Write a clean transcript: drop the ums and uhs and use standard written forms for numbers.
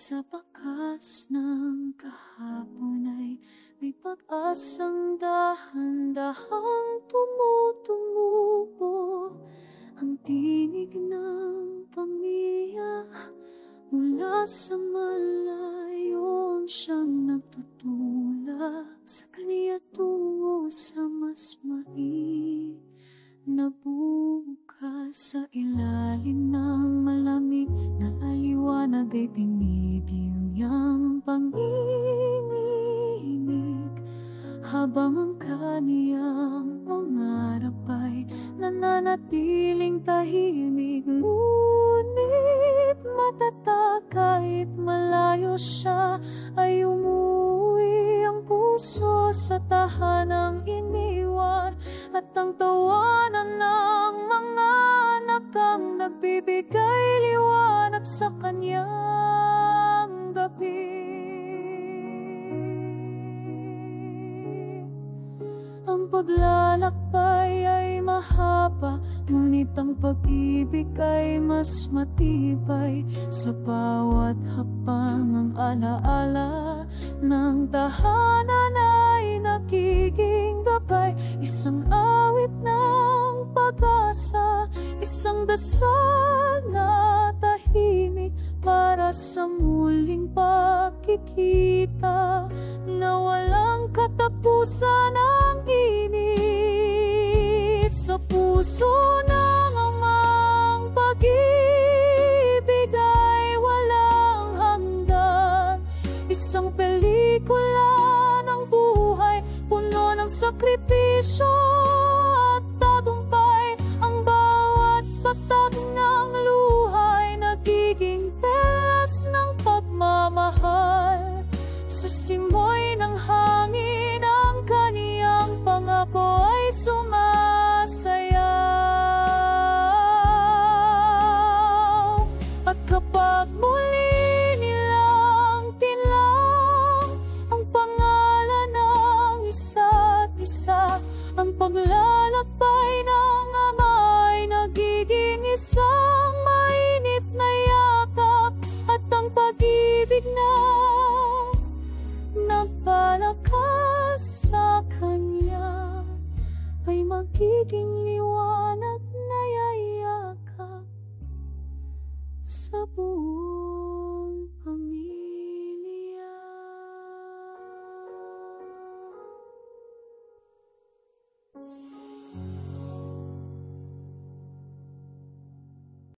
Sa bakas ng kahapon ay may pag-asang dahan-dahang tumutumubo. Ang tinig ng pamiyak mula sa malayon siyang nagtutulak sa kaniya tungo sa mas na bukas. Sa ilalim ng malamig na aliwanag ay binibiw niyang panginginig, habang ang kaniyang pangarap ay nananatiling tahimik. Ngunit matatag kahit malayo siya, ay umuwi ang puso sa tahanang iniwan, at ang tawanan ng mga anak ang nagbibigay liwanag sa kanyang gabi. Ang paglalakbay ay mahaba, ngunit ang pag-ibig ay mas matibay. Sa bawat hakbang ang alaala ng tahanan ay nagiging gabay. Isang awit ng pag-asa, isang dasal na tahimik para sa muling pagkikita na walang katapusan ang init. Sa puso ng amang pag-ibig ay walang hanggan, isang pelikula ng buhay puno ng sakripisyo at tagumpay. Ang bawat patag ng luhay nagiging telas ng pagmamahal. Sa simoy ng hangin ang kaniyang pangako ay sumasayaw. At kapag muli nilang tinlang ang pangalan ng isa't isa, ang paglalakbay ng ama ay nagiging isang mainit na yakap, at ang pag-ibig na nagpalakas sa kanya ay magiging liwanag na yayakap sa buhay.